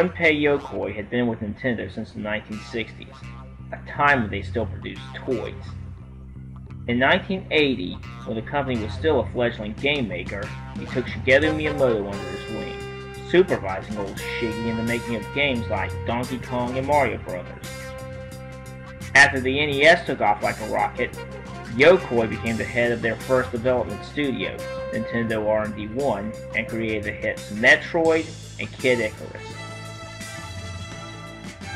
Gunpei Yokoi had been with Nintendo since the 1960s, a time when they still produced toys. In 1980, when the company was still a fledgling game maker, he took Shigeru Miyamoto under his wing, supervising old Shiggy in the making of games like Donkey Kong and Mario Brothers. After the NES took off like a rocket, Yokoi became the head of their first development studio, Nintendo R&D 1, and created the hits Metroid and Kid Icarus.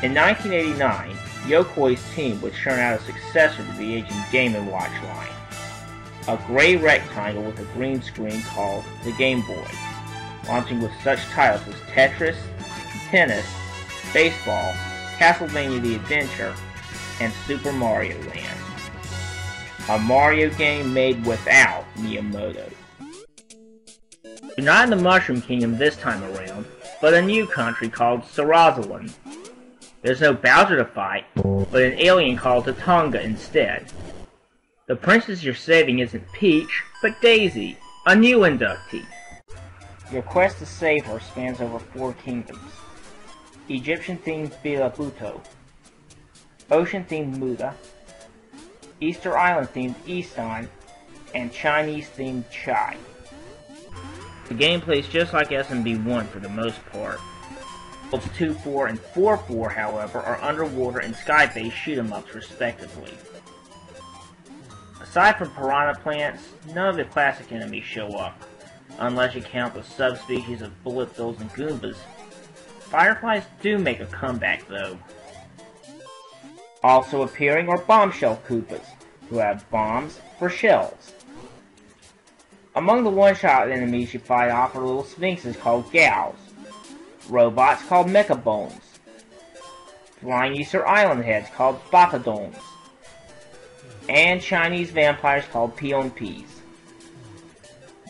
In 1989, Yokoi's team would churn out a successor to the aging Game & Watch line, a gray rectangle with a green screen called the Game Boy, launching with such titles as Tetris, Tennis, Baseball, Castlevania the Adventure, and Super Mario Land. A Mario game made without Miyamoto. We're not in the Mushroom Kingdom this time around, but a new country called Sarazaland. There's no Bowser to fight, but an alien called Tatonga instead. The princess you're saving isn't Peach, but Daisy, a new inductee. Your quest to save her spans over 4 kingdoms. Egyptian-themed Bilabuto, Ocean-themed Muda, Easter Island-themed Easton, and Chinese-themed Chai. The game plays just like SMB1 for the most part. Worlds 2-4 and 4-4, however, are underwater and sky-based shoot-'em-ups respectively. Aside from piranha plants, none of the classic enemies show up, unless you count the subspecies of bullet bills and Goombas. Fireflies do make a comeback though. Also appearing are bombshell Koopas, who have bombs for shells. Among the one-shot enemies you fight off are little sphinxes called Gals, robots called Mechabones, flying Easter Island heads called Bacadons, and Chinese vampires called Pionpis.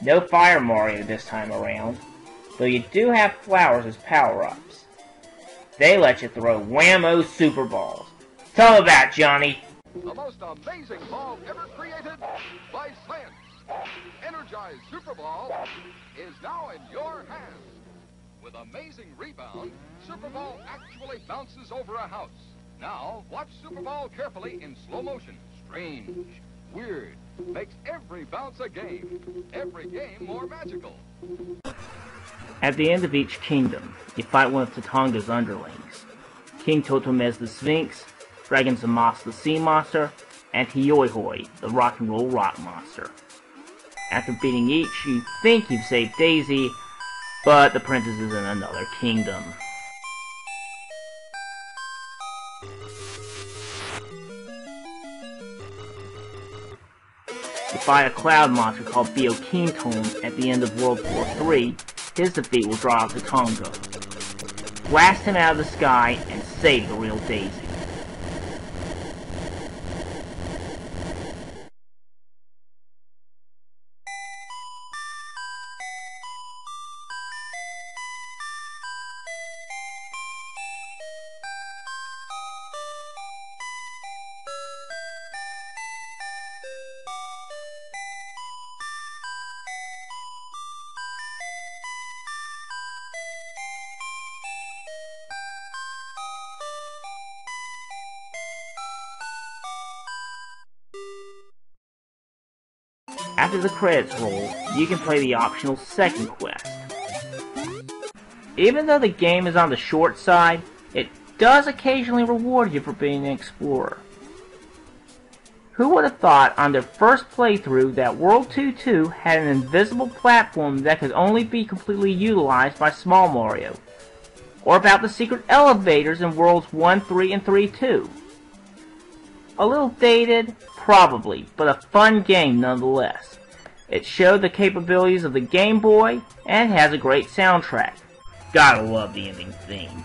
No Fire Mario this time around, though you do have flowers as power-ups. They let you throw whammo Super Balls. Tell them about it, Johnny! The most amazing ball ever created by science. Energized Super Ball is now in your hands. With amazing rebound, Super Ball actually bounces over a house. Now, watch Super Ball carefully in slow motion. Strange, weird, makes every bounce a game. Every game more magical. At the end of each kingdom, you fight one of Tatonga's underlings. King Totomez the Sphinx, Dragon Zamas the Sea Monster, and Hioihoi, the Rock and Roll Rock Monster. After beating each, you think you've saved Daisy, but the princess is in another kingdom. You fight a cloud monster called Biokinton at the end of World War III. His defeat will draw out Tatonga. Blast him out of the sky and save the real Daisy. After the credits roll, you can play the optional second quest. Even though the game is on the short side, it does occasionally reward you for being an explorer. Who would have thought on their first playthrough that World 2-2 had an invisible platform that could only be completely utilized by Small Mario? Or about the secret elevators in Worlds 1, 3, and 3-2? A little dated, probably, but a fun game nonetheless. It showed the capabilities of the Game Boy, and has a great soundtrack. Gotta love the ending theme.